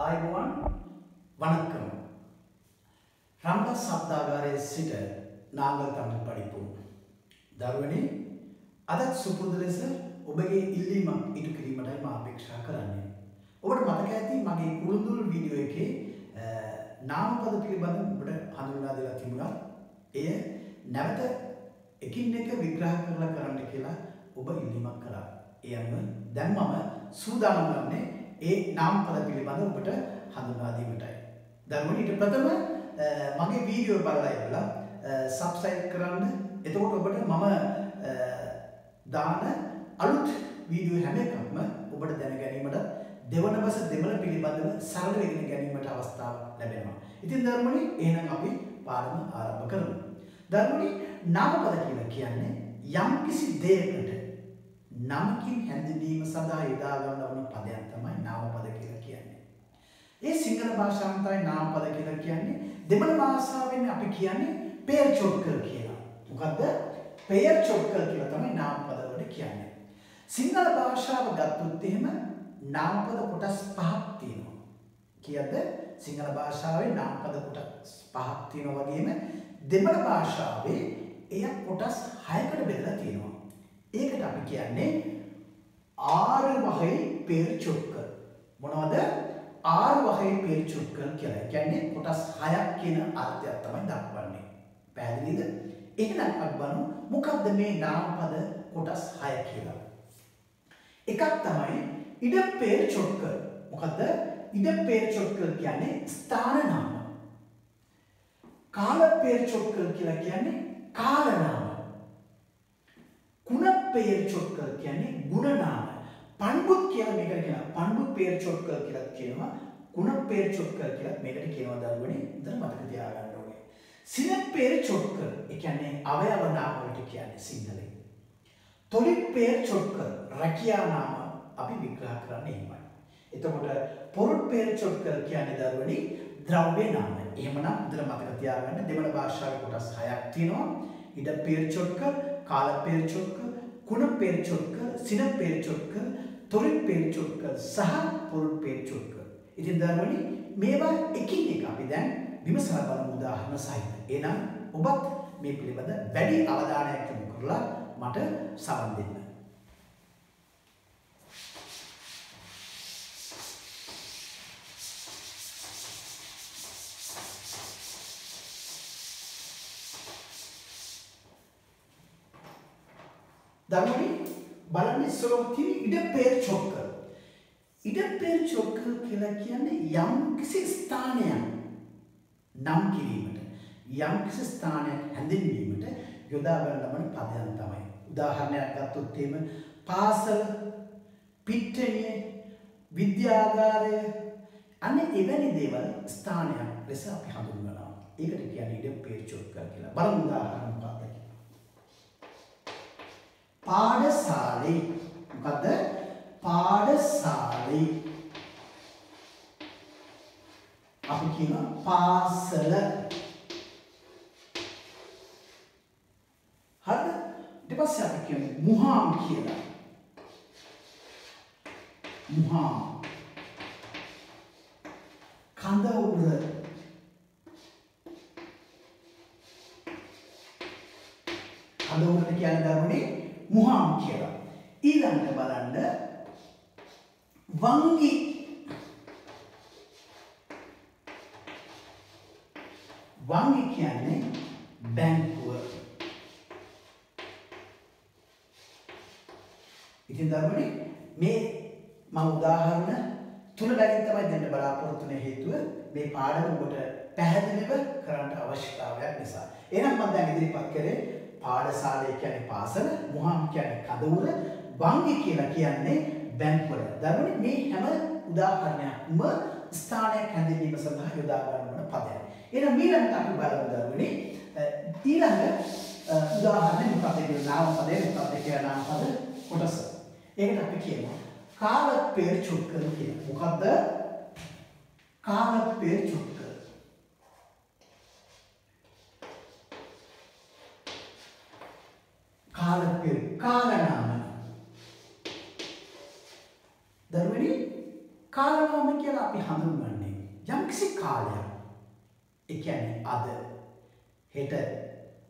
ආයුබෝවන් வணக்கம் රම්දා සබ්දාගාරයේ සිට නාගල් තමයි පරිපූර්ණ දරුවනේ අදත් සුපුරුදු ලෙස ඔබගේ ඉල්ලීමක් ඉටු කිරීමටයි මා අපේක්ෂා කරන්නේ. ඔබට මතක ඇති මගේ කුරුඳුල් වීඩියෝ එකේ නාමපද පිළිබඳව ඔබට හඳුන්වා දෙලා තිබුණා. එය නැවත එකින් එක විග්‍රහ කරලා කරන්න කියලා ඔබ ඉල්ලීමක් කළා. ඒ අනුව දැන් මම සූදානම් වන්නේ ඒ නාමපද පිළිබඳව ඔබට හඳුන්වා දීමටයි. දරුවනේ ඊට ප්‍රථම මගේ වීඩියෝ බලලා ඉවරලා සබ්ස්ක්‍රයිබ් කරන්න. එතකොට ඔබට මම දාන අලුත් වීඩියෝ හැම එකක්ම ඔබට දැන ගැනීමට දෙවන බස දෙමළ පිළිබඳව සරල ඉගෙන ගැනීමට අවස්ථාව ලැබෙනවා. ඉතින් දරුවනේ එහෙනම් අපි පාඩම ආරම්භ කරමු. දරුවනේ නාමපද කියලා කියන්නේ යම්කිසි දෙයකට නමකින් හැඳින්වීම සඳහා යොදා ගන්න පදයක් තමයි නාමපද කියලා කියන්නේ. ඒ සිංහල භාෂාවෙන් තමයි නාමපද කියලා කියන්නේ. දෙමළ භාෂාවෙන් අපි කියන්නේ පෙයර්චොක්කල් කියලා. මොකද්ද? පෙයර්චොක්කල් කියලා තමයි නාමපද වලට කියන්නේ. සිංහල භාෂාව ගත්තොත් එහෙම නාමපද කොටස් පහක් තියෙනවා. කීයද? සිංහල භාෂාවේ නාමපද කොටස් පහක් තියෙනවා වගේම දෙමළ භාෂාවේ එය කොටස් 6කට බෙදලා තියෙනවා. ඒකට අපි කියන්නේ ආறு වகை පෙයර්චොක්කල්. මොනවද? ආறு වகை පෙයර්චොක්කල් කියලා. ඒ කියන්නේ කොටස් 6ක් කියන අර්ථයක් තමයි දක්වන්නේ. පැහැදිලිද? එහෙනම් අපි බලමු මොකක්ද මේ නාමපද කොටස් 6 කියලා. එකක් තමයි ඉඩපෙයර්චොක්කල්. මොකද්ද? ඉඩපෙයර්චොක්කල් කියන්නේ ස්ථාන නාම. කාලපෙයර්චොක්කල් කියලා කියන්නේ කාල නාම. ಗುಣපෙයර්චොක්කල් කියන්නේ ගුණ නාම. පණ්ඩුත් කියලා මේකට කියනවා. පණ්ඩුපෙයර්චොක්කල් කියලා කියනවා. ಗುಣපෙයර්චොක්කල් කියලා මේකට කියනවා දරුවනේ. ඉතින් මතක තියාගන්න ඕනේ. සිනපෙයර්චොක්කල් ඒ කියන්නේ අවයව නාම වලට කියන්නේ සිංහලෙන්. තොලිපෙයර්චොක්කල් රැකියා නාම අපි විග්‍රහ කරන්නේ එහෙමයි. එතකොට පොරුපෙයර්චොක්කල් කියන්නේ දරුවනේ ද්‍රව්‍ය නාම. එහෙමනම් ඉතින් මතක තියාගන්න දෙමළ භාෂාවේ කොටස් 6ක් තියෙනවා. ඉඩපෙයර්චොක්කල්, කාලපෙයර්චොක්කල්, කුණපෙයර්චොක්කල්, සිනපෙයර්චොක්කල්, තොලිපෙයර්චොක්කල් සහ පොරුපෙයර්චොක්කල්. ඉතින් දරුවනේ මේවා එකින් එක අපි දැන් විමසලා බලමු උදාහරණ සහිත. එහෙනම් ඔබත් මේ පිළිබඳ වැඩි අවධානයක් යොමු කරලා මට සවන් දෙන්න. දරුවනේ බලන්න ඉස්සරහ තියෙන ඉඩපෙයර්චොක්කල්. ඉඩපෙයර්චොක්කල් කියලා කියන්නේ යම්කිසි ස්ථානයක් නම් කිරීමට, යම්කිසි ස්ථානයක් හැඳින්වීමට යොදා ගන්න ලබන පදයක් තමයි. උදාහරණයක් ගත්තොත් එහෙම පාසල, පිට්ටනිය, විද්‍යාගාරය අනේ එවැනි දේවල් ස්ථානයක් ලෙස අපි හඳුන්වනවා. ඒකට කියන්නේ ඉඩපෙයර්චොක්කල් කියලා. බලමු උදාහරණ මොකක්ද කියලා. පාඩශාලේ. මොකද්ද? පාඩශාලේ. අපි කියනවා පාසල. හරිද? ඊට පස්සේ අපි කියමු මුහාම් කියලා. මුහාම්. කඳවුර. කඳවුරට කියන්නේ දරුවනේ මුහාම් කියලා. ඊළඟට බලන්න වංගි. වංගි කියන්නේ බැංකුව. ඉතින් දරුවනේ මේ මම උදාහරණ තුන බැගින් තමයි දෙන්න බලාපොරොත්තු වෙන හේතුව මේ පාඩම ඔබට පැහැදිලිව කරන්න අවශ්‍යතාවයක් නිසා. එහෙනම් මම දැන් ඉදිරිපත් කරේ පාඩශාලය කියන්නේ පාසල, මුහාම් කියන්නේ කඳවුර, වංගි කියලා කියන්නේ බැංකුව. දරුවනේ මේ හැම උදාහරණයක්ම ස්ථානයක් හැඳින්වීම සඳහා යොදා ගන්න පදයක්. එහෙනම් ඊළඟට අපි බලමු දරුවනේ ඊළඟ උදාහරණය මොකක්ද කියලා නාමපදයේ මොකක්ද කියලා නාමපද කොටස. ඒකට අපි කියනවා කාලපෙයර්චොක්කල් කියලා. මොකද්ද? කාලපෙයර්චොක්කල්. කාලනාම. දරුවනේ කාලනාම නාම කියලා අපි හඳුන්වන්නේ යම්කිසි කාලයක්. ඒ කියන්නේ අද, හෙට,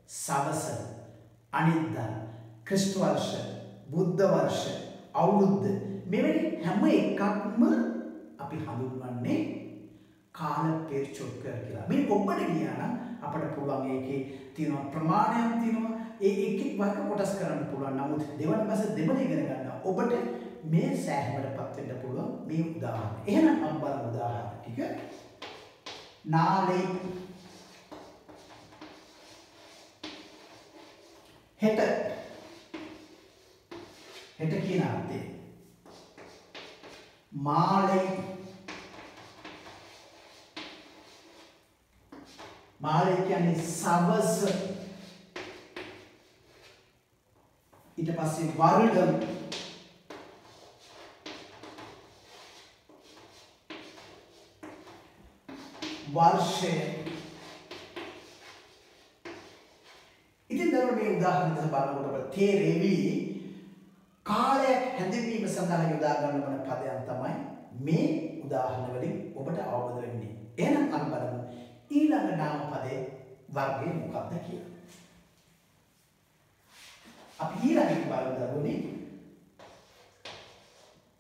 සවස, අනිද්දා, ක්‍රිස්තු වර්ෂ, බුද්ධ වර්ෂ, අවුරුද්ද මෙවැනි හැම එකක්ම අපි හඳුන්වන්නේ කාල පෙරචොක්කර කියලා. මේ ඔබට ගියා නම් අපිට පුළුවන් ඒකේ තියෙන ප්‍රමාණයක් තියෙනවා. ඒ එක එක වර්ග කොටස් කරන්න පුළුවන්. නමුත් දෙවන බස දෙවන ඉගෙන ගන්න ඔබට මේ සෑහීමටපත් වෙන්න පුළුවන් මේ උදාහරණ. එහෙනම් අපි බලමු උදාහරණ ටික. නාලේ හෙට කියන අර්ථය. මාලේ කියන්නේ සවස. ඊට පස්සේ වරුඩම් වර්ෂය. ඉතින් දරුවෝ මේ උදාහරණ දෙක බලනකොට තේරෙවි කාලයක් හැඳින්වීම සඳහා යොදා ගන්න වන පදයක් තමයි මේ උදාහරණ වලින් ඔබට අවබෝධ වෙන්නේ. එහෙනම් අපි බලමු ඊළඟ නාම පදයේ වර්ගය මොකක්ද කියලා. අපි ඊළඟට බලමු දරුවනේ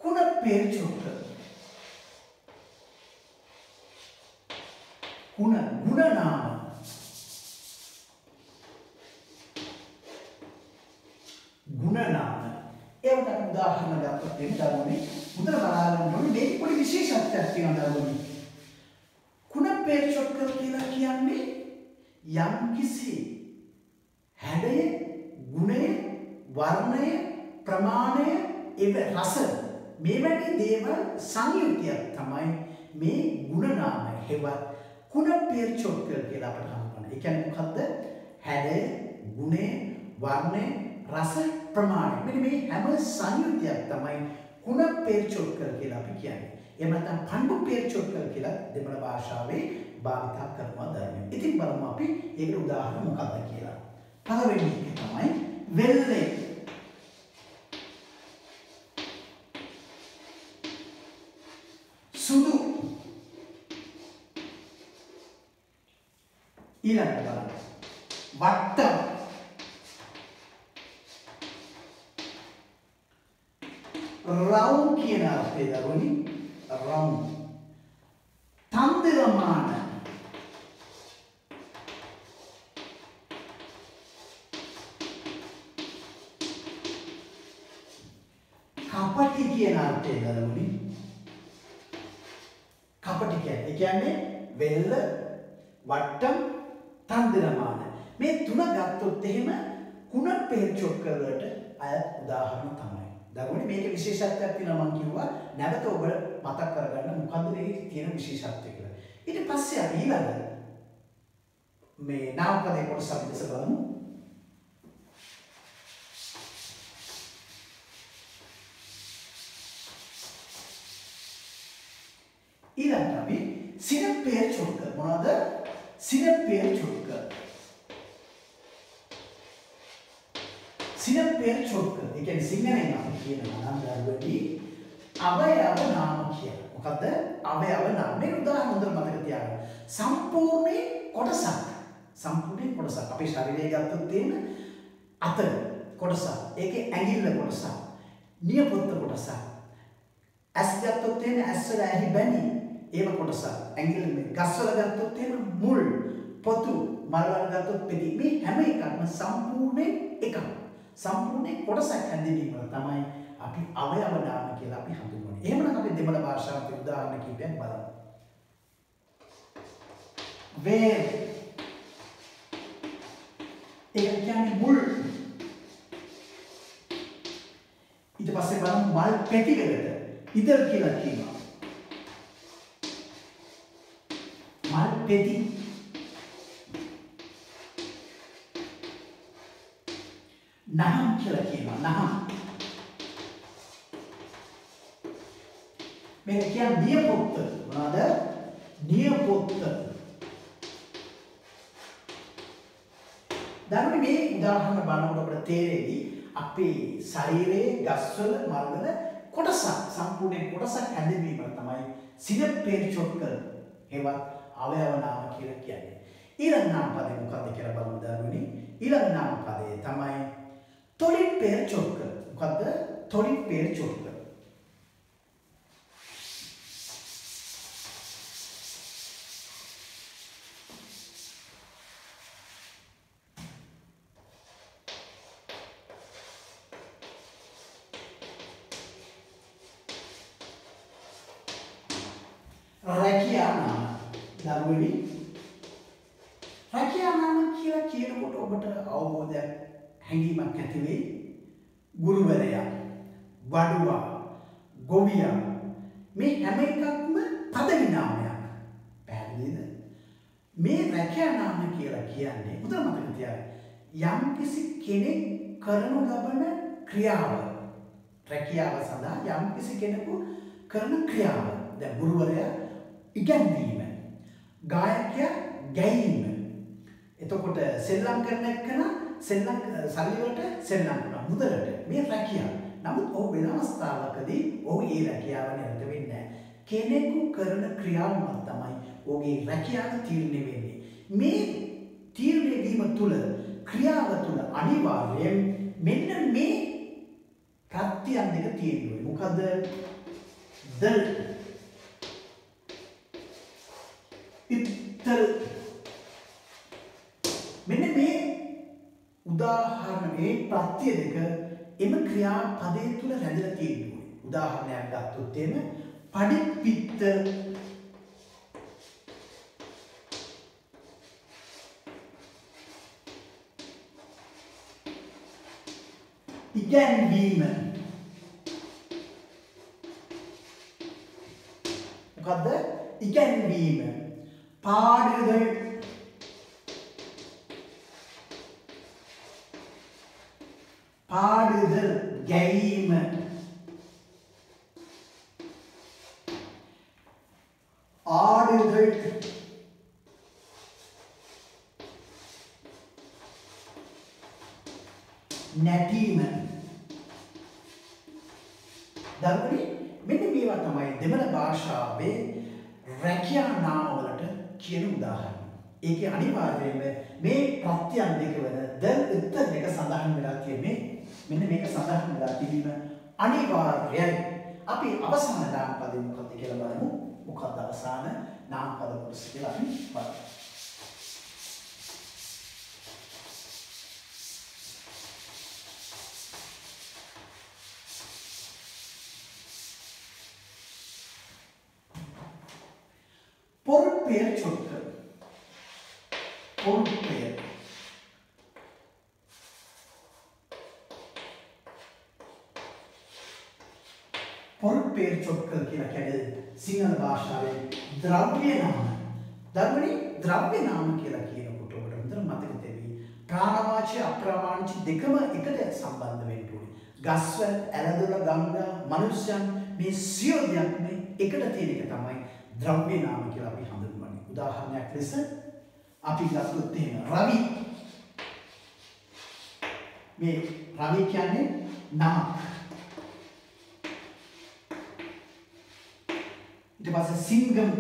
කුණපේර්චොක්ක. ගුණනාම. ඒකට උදාහරණ ගත්තොත් එන්න දරුවනේ මුදල බලාගන්න ඕනේ මේක පොඩි විශේෂත්වයක් තියෙනවා දරුවනේ. කුණපේර්චොක්ක කියලා කියන්නේ යම්කිසි හැඩය, ගුණය, වර්ණය, ප්‍රමාණය, රස මේවැනි දේවල් සංයුතියක් තමයි මේ ගුණනාම. හෙවත් කුණපේර්චොක්ක කියලා අපට හඳුන්වනවා. ඒ කියන්නේ මොකද්ද? හැඩය, ගුණය, වර්ණය, රස, ප්‍රමාණය. මෙන්න මේ හැම සංයුතියක් තමයි කුණපේර්චොක්ක කියලා අපි කියන්නේ. එහෙම නැත්නම් පණ්ඩුපේර්චොක්ක කියලා දෙමළ භාෂාවේ භාවිත කරනවා දරුවෝ. ඉතින් බලමු අපි ඒකට උදාහරණ මොකක්ද කියලා. පළවෙනි එක තමයි වෙල්ලේ. සුදු. ඊළඟට බලන්න. වට්ටම්. රවුම් කියන අර්ථය දරුවනි. රවුම්. තන්දරමාන. කපටි කියන අර්ථය දරුවනි. කපටි කියන්නේ වෙල්ල, වට්ටම්, තන්දරමාන. මේ තුන ගත්තොත් එහෙම කුණපේර්චොක්ක වලට අයත් උදාහරණ තමයි. දරුවනේ මේකේ විශේෂත්වයක් තියෙනවා මම කිව්වා. නැවත ඔබ මතක් කරගන්න මොකද්ද මේකේ තියෙන විශේෂත්වය කියලා. ඊට පස්සේ අපි ඊළඟ මේ නාමපදයේ කොටස අපි දැස බලමු. ඊළඟට අපි සිනපේර්චොක්ක මොනවද? සිනපේර්චොක්ක. සිනපේර්චොක්ක. ඒ කියන්නේ සිංහලෙන් අපි කියනවා නම් දරුවනි අවයව නාම කියලා. මොකද්ද? අවයව නාම. මේ උදාහරණ හොඳට මතක තියාගන්න. සම්පූර්ණ කොටසක්. අපේ ශරීරය ගත්තොත් තියෙන අත කොටසක්. ඒකේ ඇඟිල්ල කොටසක්. නියපොත්ත කොටසක්. ඇස් ගත්තොත් තියෙන ඇස් වල ඇහි බැනි ඒව කොටසක්. ඇඟිල්ල මේ ගස් වල ගත්තොත් තියෙන මුල්, පොතු, මල් වල ගත්තොත් පෙති. මේ හැම එකක්ම සම්පූර්ණ එකක්. සම්පූර්ණ කොටසක් හැඳින්වීම තමයි අපි අවයව නාම කියලා අපි හඳුන්වන්නේ. එහෙමනම් අපි දෙමළ භාෂාවේ උදාහරණ කිහිපයක් බලමු. වේල්. ඒක කියන්නේ මුල්. ඊට පස්සේ බලමු මල් පෙතිවලට ඉදල් කියලා කියනවා. මල් පෙති. නහම් කියලා කියනවා. නහම්. මේක කියන්නේ නියපොත්ත. මොනවාද? නියපොත්ත. දැන් මේ උදාහරණ බලනකොට අපිට තේරෙයි අපේ ශරීරයේ ගස්වල මල්වල කොටසක් සම්පූර්ණ කොටසක් හැඳින්වීම තමයි සිනපේර්චොක්කල් ඒවත් අවයව නාම කියලා කියන්නේ. ඊළඟ නාම පදේ මොකක්ද කියලා බලමු දරුවනි. ඊළඟ නාම පදේ තමයි තොලිපේර්චොක්කල්. මොකද්ද? තොලිපේර්චොක්කල්. රැකියා නාම දරුවනි රැකියා නාම කියලා කියනකොට ඔබට අවබෝධයක් හැඟීමක් ඇති වෙයි. ගුරුවරයා, වඩුවා, ගොවියා මේ හැම එකක්ම පදවි නාමයක්. පැහැදිලිද? මේ රැකියා නාම කියලා කියන්නේ උදේ මතක තියාගන්න යම්කිසි කෙනෙක් කරනු ලබන ක්‍රියාව. රැකියාව සඳහා යම්කිසි කෙනෙකු කරන ක්‍රියාව. දැන් ගුරුවරයා ඉගැන්වීම, ගායකයා ගැයීම. එතකොට සෙල්ලම් කරන එක්කන සෙල්ලම් සල්ලි වලට සෙල්ලම් කරනවා මුදලට. මේ රැකියාව. නමුත් ඔහු වෙන අවස්ථාවකදී ඔහු ඒ රැකියාව නිරත වෙන්නේ නැහැ. කෙනෙකු කරන ක්‍රියාවක් තමයි ඔහුගේ රැකියාව තීරණය වෙන්නේ. මේ තීරණය වීම තුළ ක්‍රියාව තුළ අනිවාර්යයෙන් මෙන්න මේ ප්‍රත්‍යයන් දෙක තියෙනවා. මොකද ඉත්තල් මෙන්න මේ උදාහරණ මේ ප්‍රත්‍ය දෙක එම ක්‍රියාපදයේ තුල රැඳිලා තියෙනවා. උදාහරණයක් ගත්තොත් එම පඩිපිත්ත ඉගැන්වීම මොකද්ද? ඉගැන්වීම පාඩුදල් ගැයීම ආඩුදල් නැටීම. දරුවනි මෙන්න මේවා තමයි දෙමළ භාෂාවේ රැකියා නාම වලට කියන උදාහරණ. ඒකේ අනිවාර්යයෙන්ම මේ ප්‍රත්‍යයන් දෙක වන උත්තර දෙක සඳහන් වෙලා තියෙන්නේ. මෙන්න මේක සඳහන් වෙලා තිබීම අනිවාර්යයි. අපි අවසාන නාම පදේ මොකක්ද කියලා බලමු. මොකක්ද අවසාන නාම පද කොටස කියලා අපි බලමු. பொறுப்பேற்சொற்கள். பொறுப்பேர் பொறுப்பேற்சொற்கள் කියලා කියන්නේ සිංහල භාෂාවේ ද්‍රව්‍ය නාම. දරුවනි ද්‍රව්‍ය නාම කියලා කියනකොට ඔබට හොඳට මතක තෙවි ප්‍රාණවාචි අප්‍රාණවාචි දෙකම එකට සම්බන්ධ වෙන්න ඕනේ. ගස්වැල්, ඇලදොල, ගංගා, මනුෂ්‍යයන් මේ සියලු දෙයක් මේ එකට තියෙන එක තමයි ද්‍රව්‍ය නාම කියලා අපි හඳුන්වන්නේ. උදාහරණයක් ලෙස අපි ගත්තොත් එහෙම රවි. මේ රවි කියන්නේ නමක්. ඊට පස්සේ සිංගම්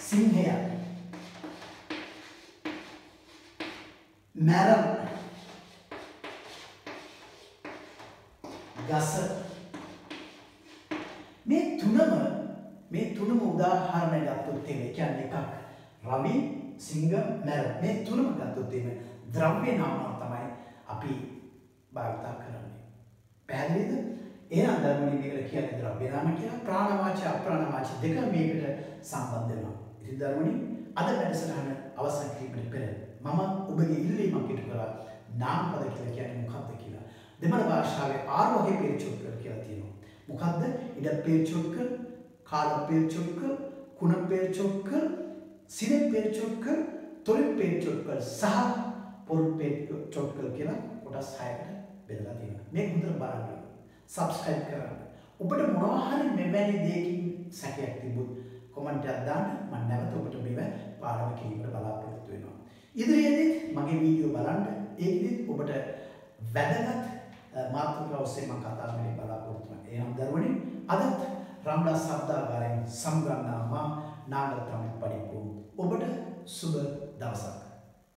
සිංහයා මැරම් ගස. මේ තුනම උදාහරණ ගත්තොත් එහෙම කියන්නේ එකක් රවි සිංගම් මැරම් මේ තුනම ගත්තොත් එහෙම ද්‍රව්‍ය නාම තමයි අපි භාවිත කරන්නේ. පැහැදිලිද? එහෙනම් දරුවනි මේකට කියන්නේ ද්‍රව්‍ය නාම කියලා. ප්‍රාණවාචි අප්‍රාණවාචි දෙක මේකට සම්බන්ධ වෙනවා. ඉතින් දරුවනි අද වැඩසටහන අවසන් කිරීමට පෙර මම ඔබගේ ඉල්ලීමක් ඉටු කරා නාම පද කියලා කියන්නේ මොකක්ද කියලා. දෙමළ භාෂාවේ 6 වගේ පේර්චොක්කල් කියලා තියෙනවා. මොකක්ද? ඉඩපේර්චොක්කල්, කාලපේර්චොක්කල්, කුණපේර්චොක්කල්, සිනපේර්චොක්කල්, තොලිපේර්චොක්කල් සහ පොල්පේර්චොක්කල් කියලා කොටස් 6කට බෙදලා තියෙනවා. මේක හොඳට බලන්න. subscribe කරන්න. ඔබට මොනවා හරි මෙවැනි දෙයකින් සැකයක් තිබුත් කමෙන්ට් එකක් දාන්න. මම නැවත ඔබට මේව පාඩම කිරීමට බලාපොරොත්තු වෙනවා. ඉදිරියේදී මගේ වීඩියෝ බලන්න. ඒකෙදිත් ඔබට වැදගත් මාතෘකාව ඔස්සේ මම කතා කරන්න බලාපොරොත්තු වෙනවා. එහෙනම් දරුවනේ අදත් රම්ලා ශබ්දාගාරයෙන් සමුගන්නා මා නාගල් තමයි පරිපූර්ණ. ඔබට සුබ දවසක්.